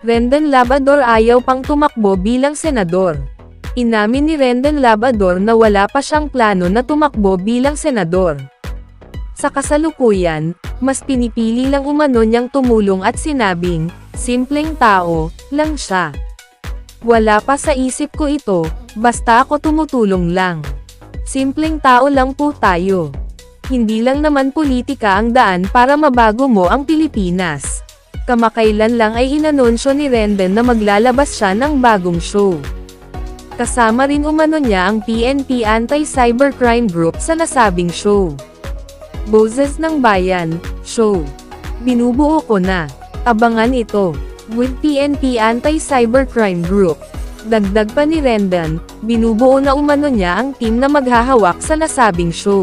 Rendon Labrador ayaw pang tumakbo bilang senador. Inamin ni Rendon Labrador na wala pa siyang plano na tumakbo bilang senador. Sa kasalukuyan, mas pinipili lang umano niyang tumulong at sinabing, simpleng tao lang siya. Wala pa sa isip ko ito, basta ako tumutulong lang. Simpleng tao lang po tayo. Hindi lang naman politika ang daan para mabago mo ang Pilipinas. Kamakailan lang ay inanunsyo ni Rendon na maglalabas siya ng bagong show. Kasama rin umano niya ang PNP Anti-Cybercrime Group sa nasabing show. Boses ng Bayan, show. Binubuo ko na. Abangan ito. With PNP Anti-Cybercrime Group. Dagdag pa ni Rendon, binubuo na umano niya ang team na maghahawak sa nasabing show.